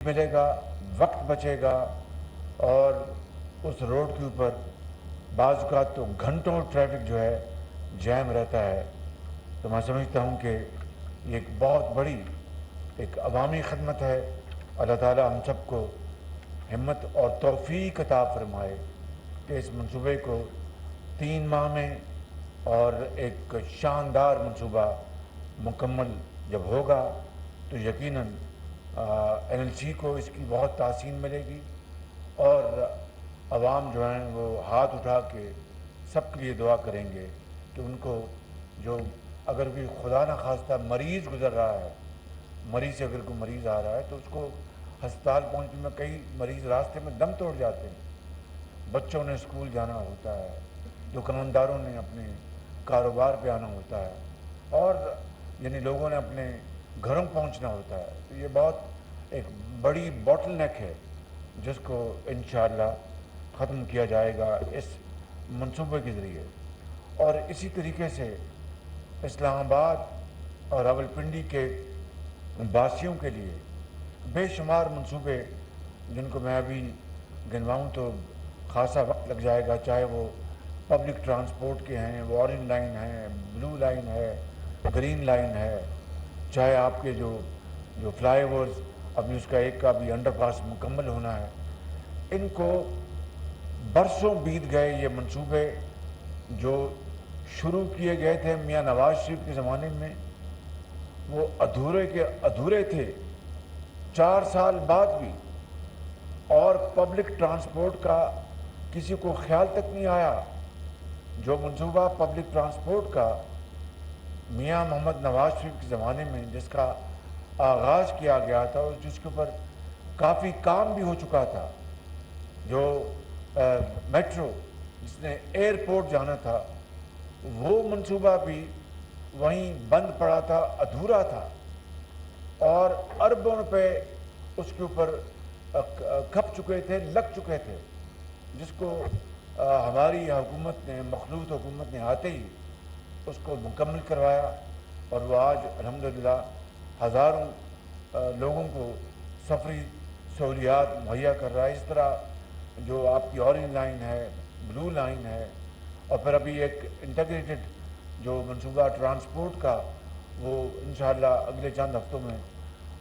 ملے گا، وقت بچے گا، اور اس روڈ کے اوپر بعض اوقات تو گھنٹوں ٹریفک جو ہے جیم رہتا ہے۔ تو میں سمجھتا ہوں کہ یہ ایک بہت بڑی ایک عوامی خدمت ہے۔ اللہ تعالیٰ ہم سب کو ہمت اور توفیق عطا فرمائے کہ اس منصوبے کو 3 ماہ میں اور ایک شاندار منصوبہ مکمل جب ہوگا تو یقیناً این ایل سی کو اس کی بہت تحسین ملے گی، اور عوام جو ہیں وہ ہاتھ اٹھا کے سب کے لیے دعا کریں گے کہ ان کو جو اگر کوئی خدا نہ خواستہ مریض گزر رہا ہے، مریض سے اگر کوئی مریض آ رہا ہے تو اس کو ہسپتال پہنچنے میں کئی مریض راستے میں دم توڑ جاتے ہیں، بچوں نے اسکول جانا ہوتا ہے، دکانداروں نے اپنے کاروبار پہ آنا ہوتا ہے، اور یعنی لوگوں نے اپنے گھروں پہنچنا ہوتا ہے۔ تو یہ بہت ایک بڑی باٹل نیک ہے جس کو انشاءاللہ ختم کیا جائے گا اس منصوبے کے ذریعے۔ اور اسی طریقے سے اسلام آباد اور راولپنڈی کے باسیوں کے لیے بے شمار منصوبے جن کو میں ابھی گنواؤں تو خاصا وقت لگ جائے گا، چاہے وہ پبلک ٹرانسپورٹ کے ہیں، وہ اورنج لائن ہے، بلو لائن ہے، گرین لائن ہے، چاہے آپ کے جو فلائی اوورز ابھی اس کا ایک کا بھی انڈر پاس مکمل ہونا ہے۔ ان کو برسوں بیت گئے، یہ منصوبے جو شروع کیے گئے تھے میاں نواز شریف کے زمانے میں وہ ادھورے کے ادھورے تھے، 4 سال بعد بھی، اور پبلک ٹرانسپورٹ کا کسی کو خیال تک نہیں آیا۔ جو منصوبہ پبلک ٹرانسپورٹ کا میاں محمد نواز شریف کے زمانے میں جس کا آغاز کیا گیا تھا اور جس کے اوپر کافی کام بھی ہو چکا تھا، جو میٹرو جس نے ایئرپورٹ جانا تھا، وہ منصوبہ بھی وہیں بند پڑا تھا، ادھورا تھا، اور اربوں روپے اس کے اوپر کھپ چکے تھے، لگ چکے تھے، جس کو ہماری حکومت نے، مخلوط حکومت نے آتے ہی اس کو مکمل کروایا، اور وہ آج الحمدللہ ہزاروں لوگوں کو سفری سہولیات مہیا کر رہا ہے۔ اس طرح جو آپ کی اورنج لائن ہے، بلو لائن ہے، اور پھر ابھی ایک انٹیگریٹڈ جو منصوبہ ٹرانسپورٹ کا وہ انشاءاللہ اگلے چند ہفتوں میں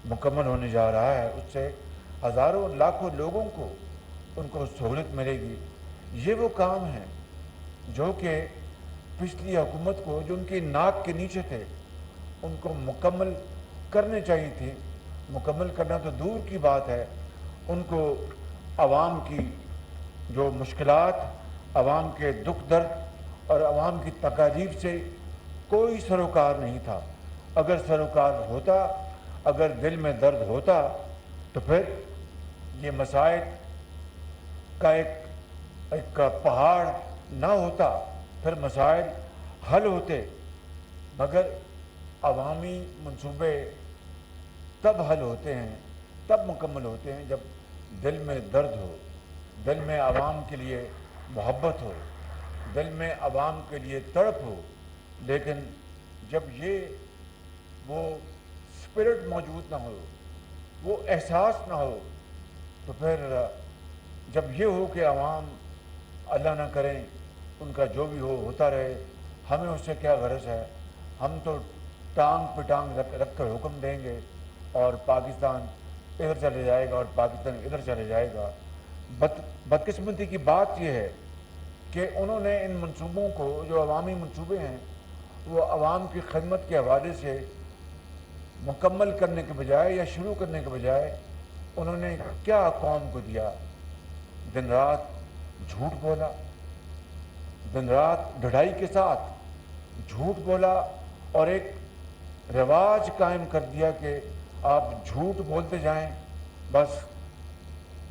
مکمل ہونے جا رہا ہے، اس سے ہزاروں لاکھوں لوگوں کو ان کو سہولت ملے گی۔ یہ وہ کام ہیں جو کہ پچھلی حکومت کو، جو ان کی ناک کے نیچے تھے، ان کو مکمل کرنے چاہیے تھی۔ مکمل کرنا تو دور کی بات ہے، ان کو عوام کی جو مشکلات، عوام کے دکھ درد اور عوام کی تکالیف سے کوئی سروکار نہیں تھا۔ اگر سروکار ہوتا، اگر دل میں درد ہوتا تو پھر یہ مسائل کا ایک پہاڑ نہ ہوتا، پھر مسائل حل ہوتے۔ مگر عوامی منصوبے تب حل ہوتے ہیں، تب مکمل ہوتے ہیں جب دل میں درد ہو، دل میں عوام کے لیے محبت ہو، دل میں عوام کے لیے تڑپ ہو۔ لیکن جب وہ اسپرٹ موجود نہ ہو، وہ احساس نہ ہو، تو پھر جب یہ ہو کہ عوام اللہ نہ کریں ان کا جو بھی ہو ہوتا رہے، ہمیں اس سے کیا غرض ہے، ہم تو ٹانگ پہ ٹانگ رکھ کر حکم دیں گے اور پاکستان ادھر چلے جائے گا اور پاکستان ادھر چلے جائے گا۔ بدقسمتی کی بات یہ ہے کہ انہوں نے ان منصوبوں کو، جو عوامی منصوبے ہیں، وہ عوام کی خدمت کے حوالے سے مکمل کرنے کے بجائے یا شروع کرنے کے بجائے انہوں نے کیا قوم کو دیا؟ دن رات جھوٹ بولا، دن رات ڈھڑائی کے ساتھ جھوٹ بولا، اور ایک رواج قائم کر دیا کہ آپ جھوٹ بولتے جائیں، بس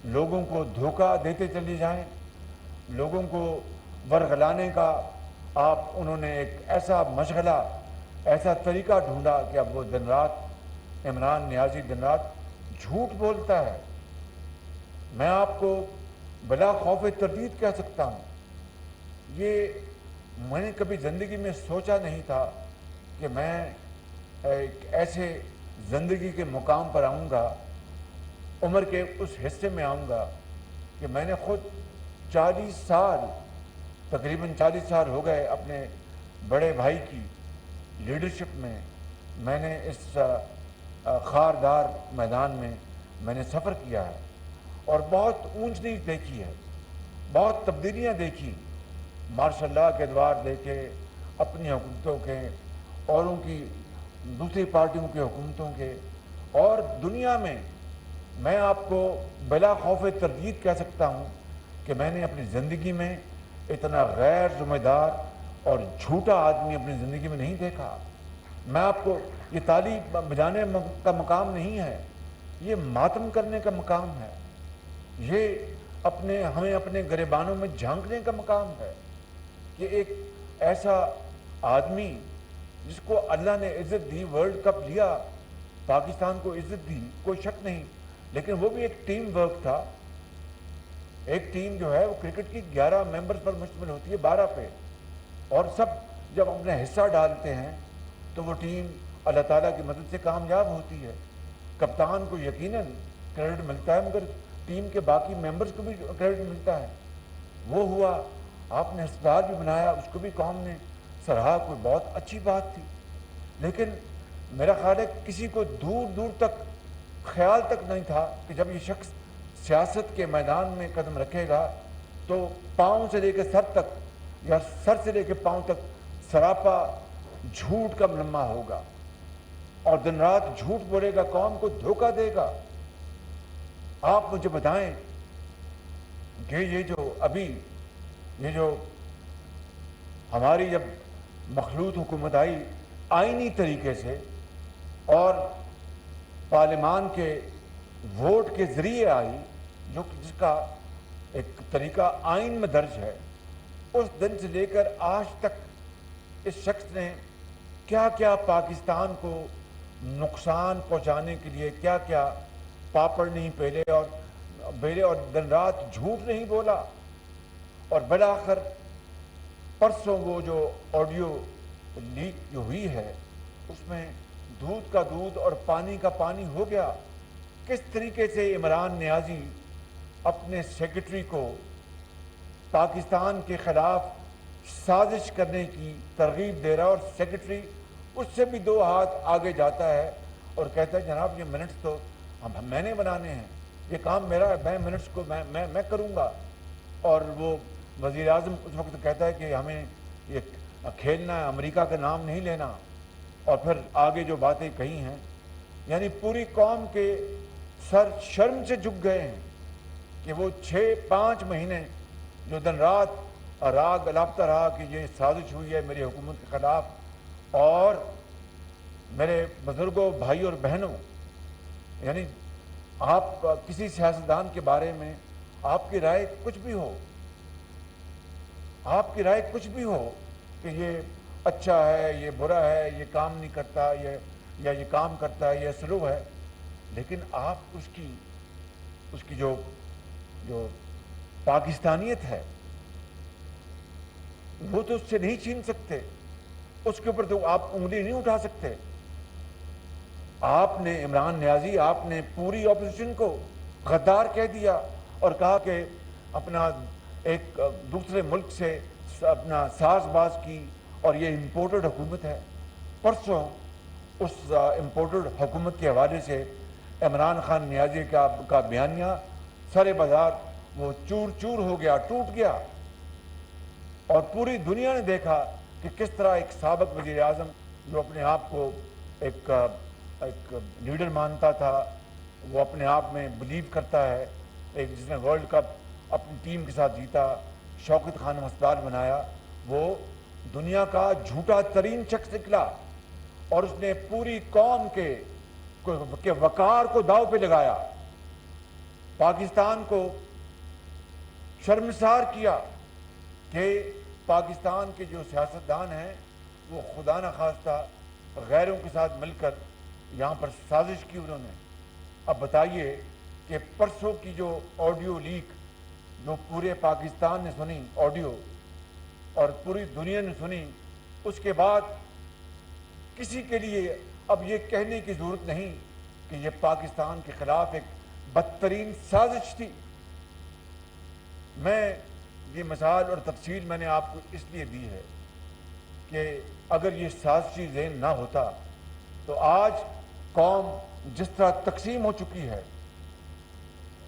لوگوں کو دھوکہ دیتے چلے جائیں، لوگوں کو ورغلانے کا انہوں نے ایک ایسا مشغلہ، ایسا طریقہ ڈھونڈا کہ اب وہ دن رات، عمران نیازی دن رات جھوٹ بولتا ہے۔ میں آپ کو بلا خوف تردید کہہ سکتا ہوں، یہ میں نے کبھی زندگی میں سوچا نہیں تھا کہ میں ایک ایسے زندگی کے مقام پر آؤں گا عمر کے اس حصے میں آؤں گا کہ میں نے خود 40 سال، تقریباً 40 سال ہو گئے اپنے بڑے بھائی کی لیڈرشپ میں نے اس خاردار میدان میں نے سفر کیا ہے اور بہت اونچ نیچ دیکھی ہے، بہت تبدیلیاں دیکھی، مارشاء اللہ کے ادوار دیکھے، اپنی حکومتوں کے، اوروں کی، دوسری پارٹیوں کی حکومتوں کے، اور دنیا میں آپ کو بلا خوف تردید کہہ سکتا ہوں کہ میں نے اپنی زندگی میں اتنا غیر ذمہ دار اور جھوٹا آدمی اپنی زندگی میں نہیں دیکھا۔ میں آپ کو، یہ تالی بجانے کا مقام نہیں ہے، یہ ماتم کرنے کا مقام ہے، یہ ہمیں اپنے گریبانوں میں جھانکنے کا مقام ہے کہ ایک ایسا آدمی جس کو اللہ نے عزت دی، ورلڈ کپ لیا، پاکستان کو عزت دی، کوئی شک نہیں، لیکن وہ بھی ایک ٹیم ورک تھا۔ ایک ٹیم جو ہے وہ کرکٹ کی 11 ممبرز پر مشتمل ہوتی ہے، 12 پہ، اور سب جب اپنا حصہ ڈالتے ہیں تو وہ ٹیم اللہ تعالیٰ کی مدد سے کامیاب ہوتی ہے۔ کپتان کو یقیناً کریڈٹ ملتا ہے، مگر ٹیم کے باقی ممبرز کو بھی کریڈٹ ملتا ہے۔ وہ ہوا، آپ نے ہسپتال بھی بنایا، اس کو بھی قوم نے سراہا، کوئی بہت اچھی بات تھی، لیکن میرا خیال ہے کسی کو دور دور تک خیال تک نہیں تھا کہ جب یہ شخص سیاست کے میدان میں قدم رکھے گا تو پاؤں سے لے کے سر تک، یا سر سے لے کے پاؤں تک سراپا جھوٹ کا ملمہ ہوگا، اور دن رات جھوٹ بولے گا، قوم کو دھوکہ دے گا۔ آپ مجھے بتائیں کہ یہ جو ہماری جب مخلوط حکومت آئی آئینی طریقے سے اور پارلیمان کے ووٹ کے ذریعے آئی، جس کا ایک طریقہ آئین میں درج ہے، اس دن سے لے کر آج تک اس شخص نے کیا کیا پاکستان کو نقصان پہنچانے کے لیے کیا کیا پاپڑ نہیں بیلے اور دن رات جھوٹ نہیں بولا، اور بالآخر پرسوں وہ جو آڈیو لیک جو ہوئی ہے اس میں دودھ کا دودھ اور پانی کا پانی ہو گیا۔ کس طریقے سے عمران نیازی اپنے سیکرٹری کو پاکستان کے خلاف سازش کرنے کی ترغیب دے رہا ہے، اور سیکرٹری اس سے بھی 2 ہاتھ آگے جاتا ہے اور کہتا ہے جناب یہ منٹس تو میں نے بنانے ہیں، یہ کام میرا ہے، میں منٹس کو میں کروں گا۔ اور وہ وزیر اعظم اس وقت کہتا ہے کہ ہمیں یہ کھیلنا ہے، امریکہ کا نام نہیں لینا، اور پھر آگے جو باتیں کہی ہیں، یعنی پوری قوم کے سر شرم سے جھک گئے ہیں کہ وہ 5 مہینے جو دن رات راگ الاپتا رہا کہ یہ سازش ہوئی ہے میری حکومت کے خلاف۔ اور میرے بزرگوں، بھائی اور بہنوں، یعنی آپ کسی سیاستدان کے بارے میں آپ کی رائے کچھ بھی ہو، آپ کی رائے کچھ بھی ہو کہ یہ اچھا ہے، یہ برا ہے، یہ کام نہیں کرتا، یا یہ کام کرتا ہے، یہ سلو ہے، لیکن آپ اس کی جو پاکستانیت ہے وہ تو اس سے نہیں چھین سکتے، اس کے اوپر تو آپ انگلی نہیں اٹھا سکتے۔ آپ نے عمران نیازی، آپ نے پوری اپوزیشن کو غدار کہہ دیا اور کہا کہ اپنا ایک دوسرے ملک سے اپنا ساز باز کی، اور یہ امپورٹڈ حکومت ہے۔ پرسوں اس امپورٹڈ حکومت کے حوالے سے عمران خان نیازی کا بیانیہ سارے بازار وہ چور چور ہو گیا، ٹوٹ گیا، اور پوری دنیا نے دیکھا کہ کس طرح ایک سابق وزیر اعظم جو اپنے آپ کو ایک لیڈر مانتا تھا، وہ اپنے آپ میں بلیو کرتا ہے، ایک جس نے ورلڈ کپ اپنی ٹیم کے ساتھ جیتا، شوکت خانم ہسپتال بنایا، وہ دنیا کا جھوٹا ترین شخص نکلا، اور اس نے پوری قوم کے وقار کو داؤ پہ لگایا، پاکستان کو شرمسار کیا کہ پاکستان کے جو سیاستدان ہیں وہ خدا نخواستہ غیروں کے ساتھ مل کر یہاں پر سازش کی انہوں نے۔ اب بتائیے کہ پرسوں کی جو آڈیو لیک جو پورے پاکستان نے سنی آڈیو اور پوری دنیا نے سنی، اس کے بعد کسی کے لیے اب یہ کہنے کی ضرورت نہیں کہ یہ پاکستان کے خلاف ایک بدترین سازش تھی۔ میں یہ مثال اور تفصیل میں نے آپ کو اس لیے دی ہے کہ اگر یہ سازشی ذہن نہ ہوتا تو آج قوم جس طرح تقسیم ہو چکی ہے،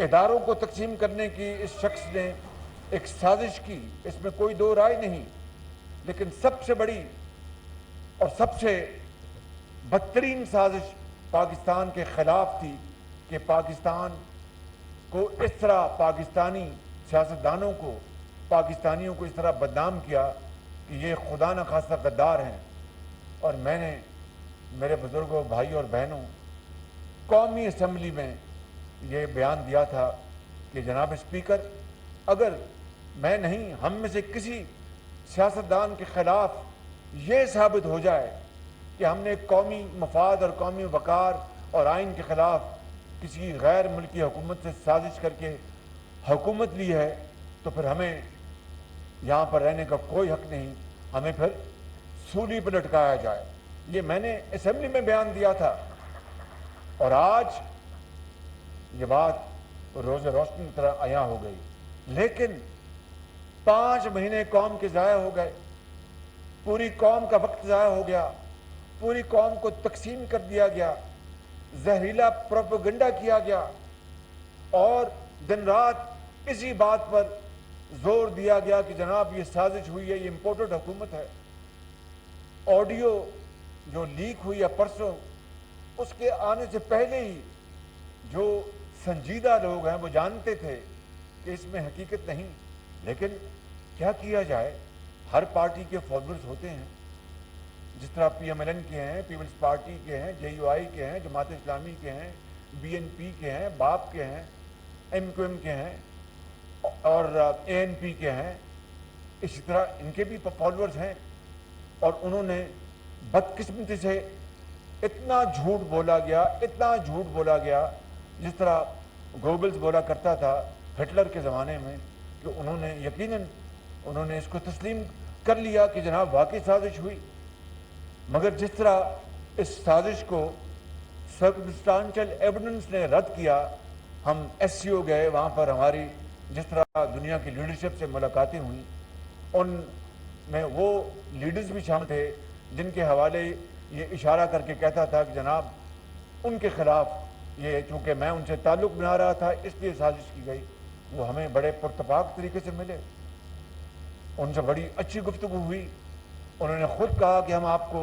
اداروں کو تقسیم کرنے کی اس شخص نے ایک سازش کی، اس میں کوئی دو رائے نہیں، لیکن سب سے بڑی اور سب سے بدترین سازش پاکستان کے خلاف تھی کہ پاکستان کو اس طرح پاکستانی سیاستدانوں کو، پاکستانیوں کو اس طرح بدنام کیا کہ یہ خدا نخواستہ غدار ہیں۔ اور میں نے میرے بزرگوں، بھائی اور بہنوں، قومی اسمبلی میں یہ بیان دیا تھا کہ جناب اسپیکر، اگر میں نہیں، ہم میں سے کسی سیاستدان کے خلاف یہ ثابت ہو جائے کہ ہم نے قومی مفاد اور قومی وقار اور آئین کے خلاف کسی غیر ملکی حکومت سے سازش کر کے حکومت لی ہے، تو پھر ہمیں یہاں پر رہنے کا کوئی حق نہیں، ہمیں پھر سولی پر لٹکایا جائے۔ یہ میں نے اسمبلی میں بیان دیا تھا، اور آج یہ بات روز روشنی کی طرح عیاں ہو گئی۔ لیکن 5 مہینے قوم کے ضائع ہو گئے، پوری قوم کا وقت ضائع ہو گیا، پوری قوم کو تقسیم کر دیا گیا، زہریلا پروپیگنڈا کیا گیا، اور دن رات اسی بات پر زور دیا گیا کہ جناب یہ سازش ہوئی ہے، یہ امپورٹڈ حکومت ہے۔ آڈیو جو لیک ہوئی ہے پرسوں، اس کے آنے سے پہلے ہی جو سنجیدہ لوگ ہیں وہ جانتے تھے کہ اس میں حقیقت نہیں، لیکن کیا کیا جائے، ہر پارٹی کے فالوورز ہوتے ہیں، جس طرح پی ایم ایل این کے ہیں، پیپلز پارٹی کے ہیں، جے یو آئی کے ہیں، جماعت اسلامی کے ہیں، بی این پی کے ہیں، باپ کے ہیں، ایم کیو ایم کے ہیں، اور اے این پی کے ہیں، اسی طرح ان کے بھی فالوورز ہیں۔ اور انہوں نے بدقسمتی سے اتنا جھوٹ بولا گیا، اتنا جھوٹ بولا گیا، جس طرح گوبلز بولا کرتا تھا ہٹلر کے زمانے میں، کہ انہوں نے یقیناً انہوں نے اس کو تسلیم کر لیا کہ جناب واقعی سازش ہوئی۔ مگر جس طرح اس سازش کو سرکمسٹانشل ایویڈنس نے رد کیا، ہم ایس سی او گئے، وہاں پر ہماری جس طرح دنیا کی لیڈرشپ سے ملاقاتیں ہوئیں، ان میں وہ لیڈرز بھی شامل تھے جن کے حوالے یہ اشارہ کر کے کہتا تھا کہ جناب ان کے خلاف یہ، چونکہ میں ان سے تعلق بنا رہا تھا اس لیے سازش کی گئی۔ وہ ہمیں بڑے پرتپاک طریقے سے ملے، ان سے بڑی اچھی گفتگو ہوئی، انہوں نے خود کہا کہ ہم آپ کو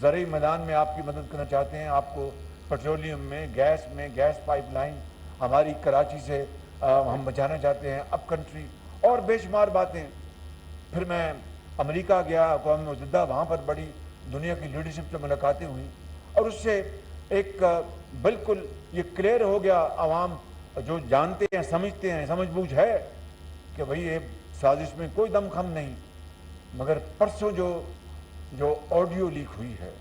زرعی میدان میں آپ کی مدد کرنا چاہتے ہیں، آپ کو پیٹرولیم میں، گیس پائپ لائن ہماری کراچی سے ہم بچانا چاہتے ہیں، اپ کنٹری، اور بے شمار باتیں۔ پھر میں امریکہ گیا، اقوام متحدہ، وہاں پر بڑی دنیا کی لیڈرشپ سے ملاقاتیں ہوئیں، اور اس سے ایک بالکل یہ کلیئر ہو گیا، عوام جو جانتے ہیں، سمجھتے ہیں، سمجھ بوجھ ہے کہ بھئی یہ سازش میں کوئی دم خم نہیں۔ مگر پرسوں جو آڈیو لیک ہوئی ہے،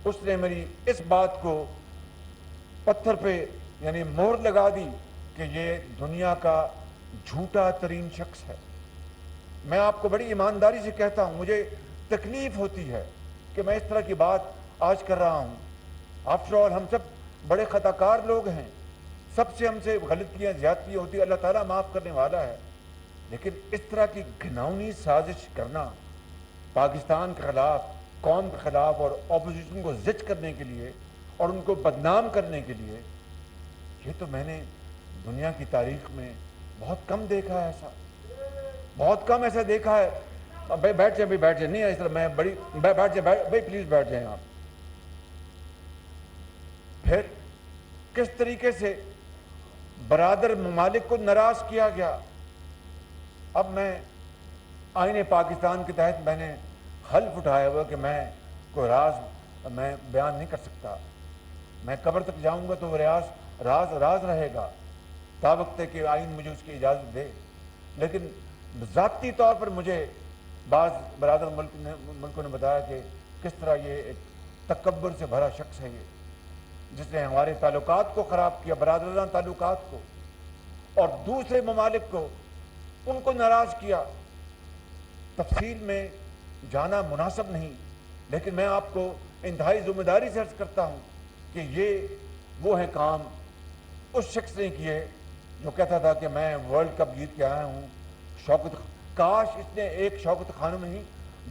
اس نے میری اس بات کو پتھر پہ یعنی مہر لگا دی کہ یہ دنیا کا جھوٹا ترین شخص ہے۔ میں آپ کو بڑی ایمانداری سے کہتا ہوں، مجھے تکلیف ہوتی ہے کہ میں اس طرح کی بات آج کر رہا ہوں۔ آفٹر آل ہم سب بڑے خطا کار لوگ ہیں، سب سے ہم سے غلطیاں، زیادتی ہوتی ہے، اللہ تعالیٰ معاف کرنے والا ہے، لیکن اس طرح کی گھناؤنی سازش کرنا پاکستان کے خلاف، قوم کے خلاف، اور اپوزیشن کو زج کرنے کے لیے اور ان کو بدنام کرنے کے لیے، یہ تو میں نے دنیا کی تاریخ میں بہت کم دیکھا ہے، ایسا بہت کم ایسا دیکھا ہے۔ بھائی بیٹھ جائیں، بیٹھ جائیں، نہیں اس طرح میں بڑی بیٹھ جائیں، بھائی پلیز بیٹھ جائیں آپ۔ پھر کس طریقے سے برادر ممالک کو ناراض کیا گیا۔ اب میں آئین پاکستان کے تحت میں نے حلف اٹھایا ہوا کہ میں کوئی راز میں بیان نہیں کر سکتا، میں قبر تک جاؤں گا تو وہ راز رہے گا تا وقت کہ آئین مجھے اس کی اجازت دے۔ لیکن ذاتی طور پر مجھے بعض برادر ملکوں نے بتایا کہ کس طرح یہ ایک تکبر سے بھرا شخص ہے، یہ جس نے ہمارے تعلقات کو خراب کیا، برادرانہ تعلقات کو، اور دوسرے ممالک کو ان کو ناراض کیا۔ تفصیل میں جانا مناسب نہیں، لیکن میں آپ کو انتہائی ذمہ داری سے عرض کرتا ہوں کہ یہ وہ ہیں کام اس شخص نے کیے جو کہتا تھا کہ میں ورلڈ کپ جیت کے آیا ہوں. شوکت, کاش اس نے ایک شوکت خانم نہیں,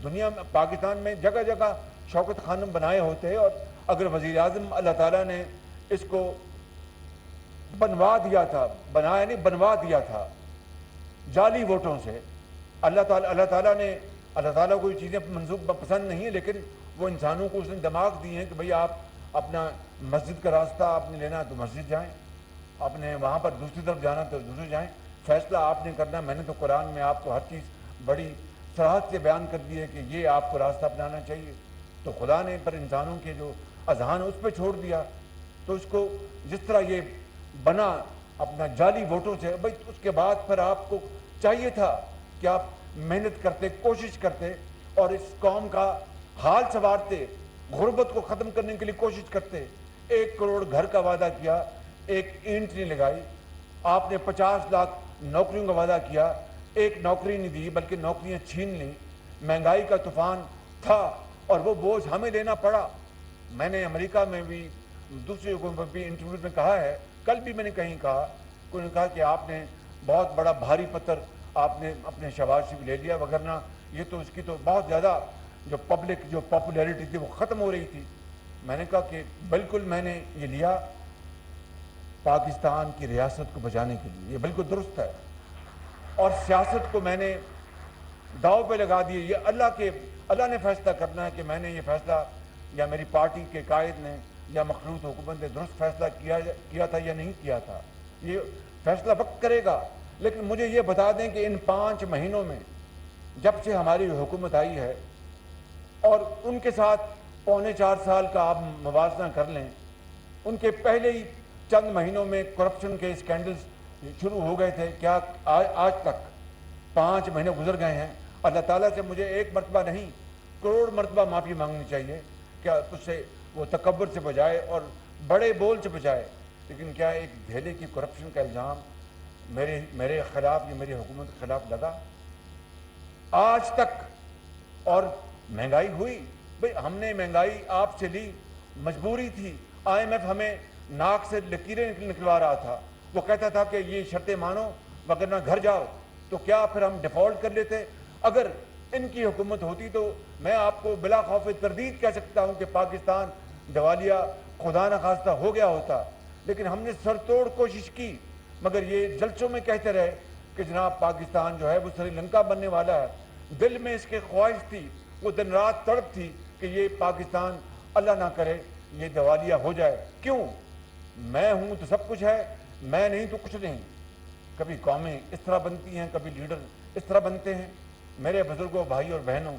دنیا میں پاکستان میں جگہ جگہ شوکت خانم بنائے ہوتے, اور اگر وزیر اعظم اللہ تعالیٰ نے اس کو بنوا دیا تھا, بنایا نہیں بنوا دیا تھا جعلی ووٹوں سے. اللہ تعالیٰ کو یہ چیزیں منسوخ پسند نہیں ہیں, لیکن وہ انسانوں کو اس نے دماغ دیے ہیں کہ بھئی آپ اپنا مسجد کا راستہ آپ نے لینا تو مسجد جائیں, آپ نے وہاں پر دوسری طرف جانا تو دوسری جائیں, فیصلہ آپ نے کرنا. میں نے تو قرآن میں آپ کو ہر چیز بڑی صراحت سے بیان کر دی ہے کہ یہ آپ کو راستہ اپنانا چاہیے. تو خدا نے پر انسانوں کے جو اذہان اس پہ چھوڑ دیا. تو اس کو جس طرح یہ بنا اپنا جعلی ووٹوں سے, بھئی اس کے بعد پھر آپ کو چاہیے تھا کہ آپ محنت کرتے, کوشش کرتے, اور اس قوم کا حال سنوارتے, غربت کو ختم کرنے کے لیے کوشش کرتے. 1 کروڑ گھر کا وعدہ کیا, ایک اینٹ نہیں لگائی. آپ نے 50 لاکھ نوکریوں کا وعدہ کیا, ایک نوکری نہیں دی بلکہ نوکریاں چھین لیں. مہنگائی کا طوفان تھا اور وہ بوجھ ہمیں لینا پڑا. میں نے امریکہ میں بھی دوسری حکومت پر بھی انٹرویو میں کہا ہے, کل بھی میں نے کہیں کہا, کوئی نے کہا کہ آپ نے بہت بڑا بھاری پتھر آپ نے اپنے شہباز سے بھی لے لیا, وگرنہ یہ تو اس کی تو بہت زیادہ جو پبلک جو پاپولیرٹی تھی وہ ختم ہو رہی تھی. میں نے کہا کہ بالکل میں نے یہ لیا پاکستان کی ریاست کو بچانے کے لیے, یہ بالکل درست ہے, اور سیاست کو میں نے داؤ پہ لگا دیے. یہ اللہ نے فیصلہ کرنا ہے کہ میں نے یہ فیصلہ یا میری پارٹی کے قائد نے یا مخلوط حکومت نے درست فیصلہ کیا تھا یا نہیں کیا تھا. یہ فیصلہ وقت کرے گا. لیکن مجھے یہ بتا دیں کہ ان 5 مہینوں میں جب سے ہماری حکومت آئی ہے, اور ان کے ساتھ 3.25 سال کا آپ موازنہ کر لیں, ان کے پہلے ہی چند مہینوں میں کرپشن کے اسکینڈلز شروع ہو گئے تھے. کیا آج تک 5 مہینے گزر گئے ہیں, اللہ تعالیٰ سے مجھے 1 مرتبہ نہیں کروڑ مرتبہ معافی مانگنی چاہیے. کیا اس سے وہ تکبر سے بجائے اور بڑے بول سے بجائے, لیکن کیا ایک دھیلے کی کرپشن کا الزام میرے خلاف یا میری حکومت کے خلاف لگا آج تک؟ اور مہنگائی ہوئی, بھئی ہم نے مہنگائی آپ سے لی, مجبوری تھی. IMF ہمیں ناک سے لکیریں نکلوا رہا تھا, وہ کہتا تھا کہ یہ شرطیں مانو وگرنہ گھر جاؤ. تو کیا پھر ہم ڈیفالٹ کر لیتے؟ اگر ان کی حکومت ہوتی تو میں آپ کو بلا خوف تردید کہہ سکتا ہوں کہ پاکستان دیوالیہ خدا نخواستہ ہو گیا ہوتا. لیکن ہم نے سر توڑ کوشش کی, مگر یہ جلسوں میں کہتے رہے کہ جناب پاکستان جو ہے وہ سری لنکا بننے والا ہے. دل میں اس کے خواہش تھی, وہ دن رات تڑپ تھی کہ یہ پاکستان اللہ نہ کرے یہ دیوالیہ ہو جائے. کیوں؟ میں ہوں تو سب کچھ ہے, میں نہیں تو کچھ نہیں. کبھی قومیں اس طرح بنتی ہیں, کبھی لیڈر اس طرح بنتے ہیں. میرے بزرگوں, بھائی اور بہنوں,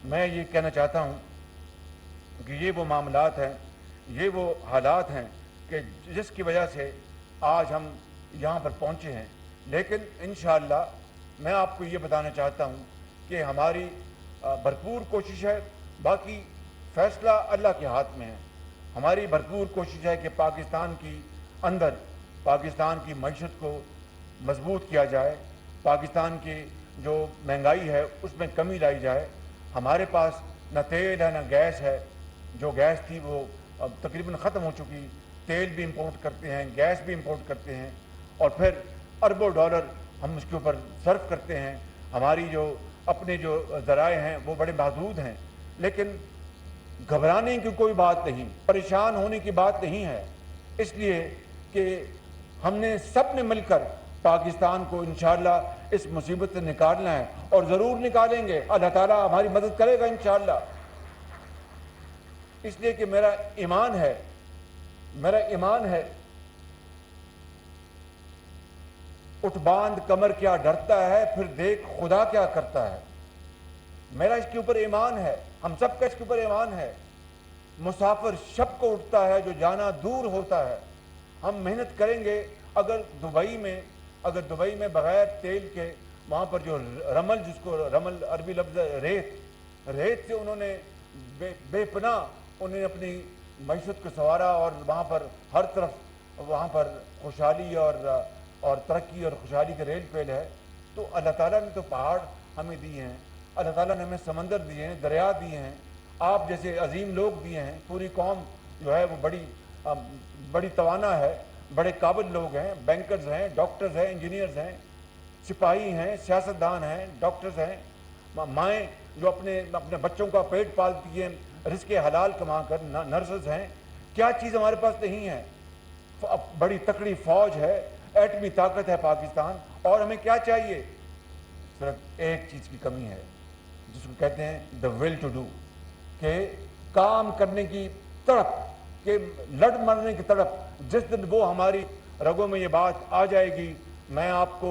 میں یہ کہنا چاہتا ہوں کہ یہ وہ معاملات ہیں, یہ وہ حالات ہیں کہ جس کی وجہ سے آج ہم یہاں پر پہنچے ہیں. لیکن انشاءاللہ میں آپ کو یہ بتانا چاہتا ہوں کہ ہماری بھرپور کوشش ہے, باقی فیصلہ اللہ کے ہاتھ میں ہے. ہماری بھرپور کوشش ہے کہ پاکستان کی اندر پاکستان کی معیشت کو مضبوط کیا جائے, پاکستان کی جو مہنگائی ہے اس میں کمی لائی جائے. ہمارے پاس نہ تیل ہے نہ گیس ہے, جو گیس تھی وہ اب تقریباً ختم ہو چکی. تیل بھی امپورٹ کرتے ہیں, گیس بھی امپورٹ کرتے ہیں, اور پھر اربوں ڈالر ہم اس کے اوپر صرف کرتے ہیں. ہماری جو اپنے جو ذرائع ہیں وہ بڑے محدود ہیں. لیکن گھبرانے کی کوئی بات نہیں, پریشان ہونے کی بات نہیں ہے, اس لیے کہ ہم نے سب نے مل کر پاکستان کو انشاءاللہ اس مصیبت سے نکالنا ہے, اور ضرور نکالیں گے. اللہ تعالیٰ ہماری مدد کرے گا انشاءاللہ. اس لیے کہ میرا ایمان ہے اٹھ باندھ کمر کیا ڈرتا ہے, پھر دیکھ خدا کیا کرتا ہے. میرا اس کے اوپر ایمان ہے, ہم سب کا اس کے اوپر ایمان ہے. مسافر شب کو اٹھتا ہے جو جانا دور ہوتا ہے. ہم محنت کریں گے. اگر دبئی میں بغیر تیل کے وہاں پر جو رمل, جس کو رمل عربی لفظ ریت سے انہوں نے بے پناہ انہوں نے اپنی معیشت کو سنوارا, اور وہاں پر ہر طرف وہاں پر خوشحالی اور ترقی اور خوشحالی کے ریل پیل ہے. تو اللہ تعالیٰ نے تو پہاڑ ہمیں دیے ہیں, اللہ تعالیٰ نے ہمیں سمندر دیے ہیں, دریا دیے ہیں, آپ جیسے عظیم لوگ دیے ہیں. پوری قوم جو ہے وہ بڑی توانا ہے. بڑے قابل لوگ ہیں، بینکرز ہیں، ڈاکٹرز ہیں، انجینئرز ہیں، سپاہی ہیں، سیاستدان ہیں، ڈاکٹرز ہیں، مائیں جو اپنے بچوں کا پیٹ پالتی ہیں رزق حلال کما کر، نرسز ہیں. کیا چیز ہمارے پاس نہیں ہے؟ بڑی تکڑی فوج ہے، ایٹمی طاقت ہے پاکستان. اور ہمیں کیا چاہیے؟ صرف ایک چیز کی کمی ہے جس کو کہتے ہیں دا ول ٹو ڈو، کہ کام کرنے کی تڑپ، کہ لڑ مرنے کی تڑپ. جس دن وہ ہماری رگوں میں یہ بات آ جائے گی، میں آپ کو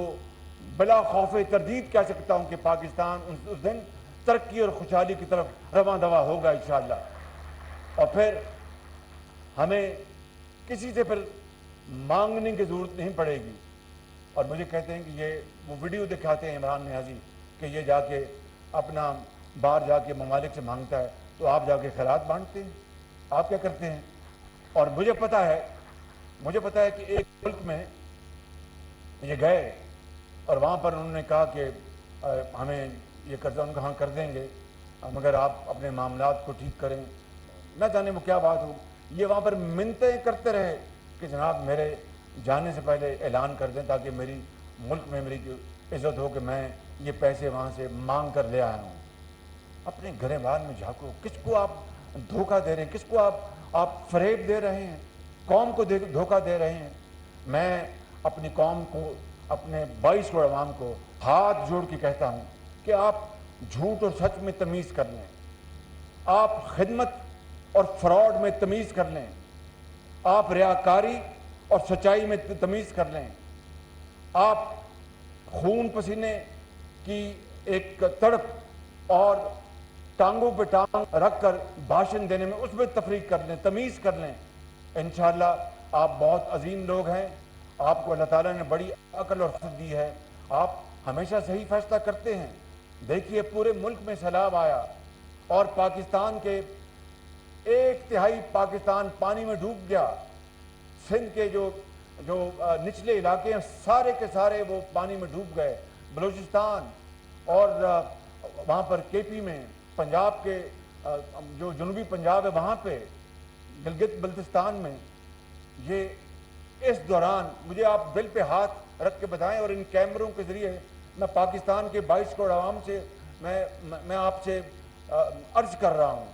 بلا خوف تردید کہہ سکتا ہوں کہ پاکستان اس دن ترقی اور خوشحالی کی طرف رواں دواں ہوگا انشاءاللہ. اور پھر ہمیں کسی سے پھر مانگنے کی ضرورت نہیں پڑے گی. اور مجھے کہتے ہیں کہ یہ وہ ویڈیو دکھاتے ہیں عمران نیازی کہ یہ جا کے اپنا باہر جا کے ممالک سے مانگتا ہے، تو آپ جا کے خیرات بانٹتے ہیں، آپ کیا کرتے ہیں؟ اور مجھے پتا ہے کہ ایک ملک میں یہ گئے اور وہاں پر انہوں نے کہا کہ ہمیں یہ قرضہ، ان کو ہاں کر دیں گے مگر آپ اپنے معاملات کو ٹھیک کریں. نہ جانے وہ کیا بات ہو. یہ وہاں پر منتیں کرتے رہے کہ جناب میرے جانے سے پہلے اعلان کر دیں تاکہ میری ملک میں میری عزت ہو کہ میں یہ پیسے وہاں سے مانگ کر لے آیا ہوں. اپنے گھر بار میں جھانکو، کس کو آپ دھوکہ دے رہے ہیں؟ کس کو آپ فریب دے رہے ہیں؟ قوم کو دھوکہ دے رہے ہیں. میں اپنی قوم کو، اپنے 22 کروڑ عوام کو ہاتھ جوڑ کے کہتا ہوں کہ آپ جھوٹ اور سچ میں تمیز کر لیں، آپ خدمت اور فراڈ میں تمیز کر لیں، آپ ریاکاری اور سچائی میں تمیز کر لیں، آپ خون پسینے کی ایک تڑپ اور ٹانگوں پہ ٹانگ رکھ کر بھاشن دینے میں اس میں تفریق کر لیں، تمیز کر لیں. انشاءاللہ آپ بہت عظیم لوگ ہیں، آپ کو اللہ تعالیٰ نے بڑی عقل اور فکر دی ہے، آپ ہمیشہ صحیح فیصلہ کرتے ہیں. دیکھیے پورے ملک میں سیلاب آیا اور پاکستان کے 1/3 پاکستان پانی میں ڈوب گیا. سندھ کے جو نچلے علاقے ہیں سارے کے سارے وہ پانی میں ڈوب گئے. بلوچستان اور وہاں پر کے پی میں، پنجاب کے جو جنوبی پنجاب ہے وہاں پہ، گلگت بلتستان میں. یہ اس دوران مجھے آپ دل پہ ہاتھ رکھ کے بتائیں، اور ان کیمروں کے ذریعے میں پاکستان کے 22 کروڑ عوام سے میں آپ سے عرض کر رہا ہوں،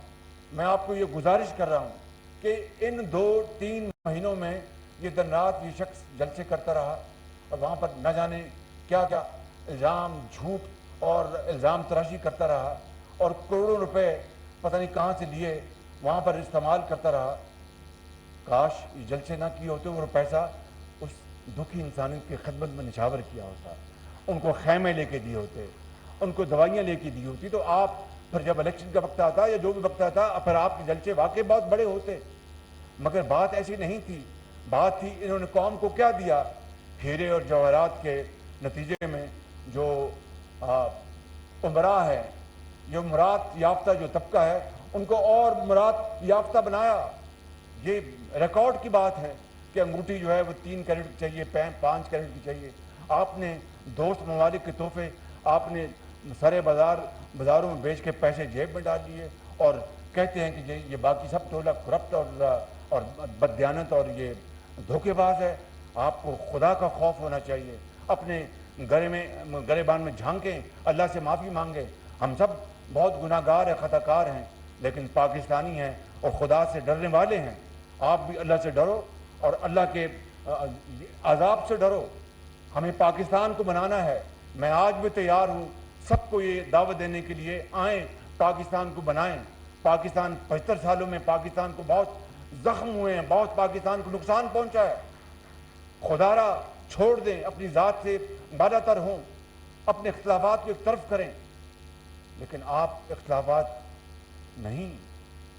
میں آپ کو یہ گزارش کر رہا ہوں کہ ان 2-3 مہینوں میں یہ دن رات یہ شخص جلسے کرتا رہا اور وہاں پر نہ جانے کیا کیا الزام، جھوٹ اور الزام تراشی کرتا رہا اور کروڑوں روپے پتہ نہیں کہاں سے لیے وہاں پر استعمال کرتا رہا. کاش یہ جلسے نہ کیے ہوتے اور پیسہ اس دکھی انسانیت کی خدمت میں نچھاور کیا ہوتا، ان کو خیمے لے کے دیے ہوتے، ان کو دوائیاں لے کے دی ہوتی، تو آپ پھر جب الیکشن کا وقت آتا یا جو بھی وقت آتا پھر آپ کے جلسے واقعی بہت بڑے ہوتے. مگر بات ایسی نہیں تھی. بات تھی انہوں نے قوم کو کیا دیا؟ ہیرے اور جواہرات کے نتیجے میں جو عمرا ہے، جو مراد یافتہ جو طبقہ ہے، ان کو اور مراد یافتہ بنایا. یہ ریکارڈ کی بات ہے کہ انگوٹھی جو ہے وہ 3 کیرٹ کی چاہیے، 5 کیرٹ کی چاہیے. آپ نے دوست ممالک کے تحفے آپ نے سرے بازاروں میں بیچ کے پیسے جیب میں ڈال دیے اور کہتے ہیں کہ یہ باقی سب ٹولہ کرپٹ اور بددیانت اور یہ دھوکے باز ہے. آپ کو خدا کا خوف ہونا چاہیے. اپنے گریبان میں جھانکیں، اللہ سے معافی مانگیں. ہم سب بہت گناہ گار ہیں، خطا کار ہیں، لیکن پاکستانی ہیں اور خدا سے ڈرنے والے ہیں. آپ بھی اللہ سے ڈرو اور اللہ کے عذاب سے ڈرو. ہمیں پاکستان کو بنانا ہے. میں آج بھی تیار ہوں سب کو یہ دعوت دینے کے لیے، آئیں پاکستان کو بنائیں. پاکستان 75 سالوں میں پاکستان کو بہت زخم ہوئے ہیں، بہت پاکستان کو نقصان پہنچا ہے. خدا را چھوڑ دیں، اپنی ذات سے بالا تر ہوں، اپنے اختلافات کو ایک طرف کریں. لیکن آپ اختلافات نہیں،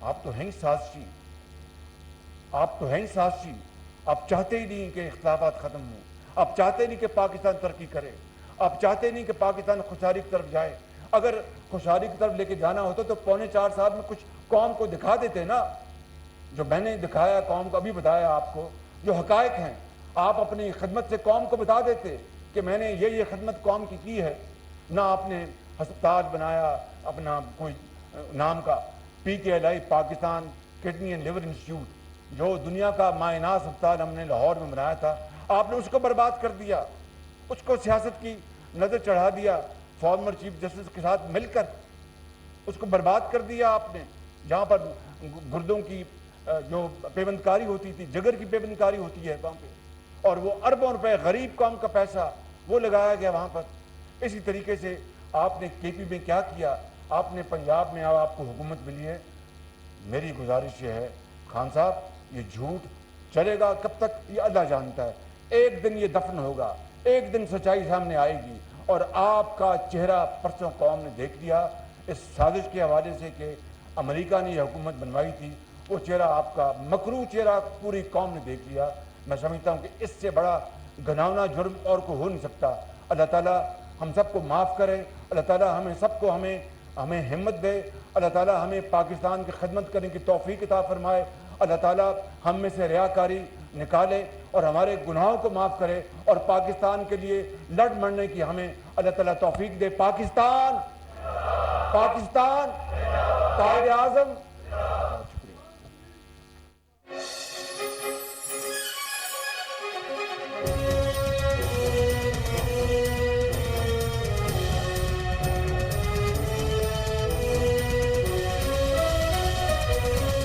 آپ تو ہیں سازشی، آپ تو ہیں سازشی. آپ چاہتے ہی نہیں کہ اختلافات ختم ہوں، آپ چاہتے نہیں کہ پاکستان ترقی کرے، آپ چاہتے نہیں کہ پاکستان خوشحالی کی طرف جائے. اگر خوشحالی کی طرف لے کے جانا ہوتا تو 3.25 سال میں کچھ قوم کو دکھا دیتے نا. جو میں نے دکھایا قوم کو، ابھی بتایا آپ کو جو حقائق ہیں، آپ اپنی خدمت سے قوم کو بتا دیتے کہ میں نے یہ خدمت قوم کی ہے. نہ آپ نے ہسپتال بنایا اپنا کوئی نام کا، PKLI Pakistan kidney and liver institute. جو دنیا کا مائناس ہسپتال ہم نے لاہور میں بنایا تھا، آپ نے اس کو برباد کر دیا، اس کو سیاست کی نظر چڑھا دیا، فارمر چیف جسٹس کے ساتھ مل کر اس کو برباد کر دیا آپ نے، جہاں پر گردوں کی جو پیوند کاری ہوتی تھی، جگر کی پیوند کاری ہوتی ہے وہاں پہ، اور وہ اربوں روپے غریب قوم کا پیسہ وہ لگایا گیا وہاں پر۔ اسی طریقے سے آپ نے کے پی میں کیا کیا، آپ نے پنجاب میں آپ کو حکومت ملی ہے۔ میری گزارش یہ ہے خان صاحب، یہ جھوٹ چلے گا کب تک یہ اللہ جانتا ہے، ایک دن یہ دفن ہوگا، ایک دن سچائی سامنے آئے گی، اور آپ کا چہرہ پرسوں قوم نے دیکھ لیا اس سازش کے حوالے سے کہ امریکہ نے یہ حکومت بنوائی تھی، وہ چہرہ آپ کا مکروہ چہرہ پوری قوم نے دیکھ لیا۔ میں سمجھتا ہوں کہ اس سے بڑا گھناؤنا جرم اور کو ہو نہیں سکتا۔ اللہ تعالیٰ ہم سب کو معاف کرے، اللہ تعالیٰ ہمیں سب کو ہمیں ہمت دے، اللہ تعالیٰ ہمیں پاکستان کی خدمت کرنے کی توفیق عطا فرمائے، اللہ تعالیٰ ہم میں سے ریاکاری نکالے اور ہمارے گناہوں کو معاف کرے، اور پاکستان کے لیے لڑ مرنے کی ہمیں اللہ تعالیٰ توفیق دے۔ پاکستان قائد اعظم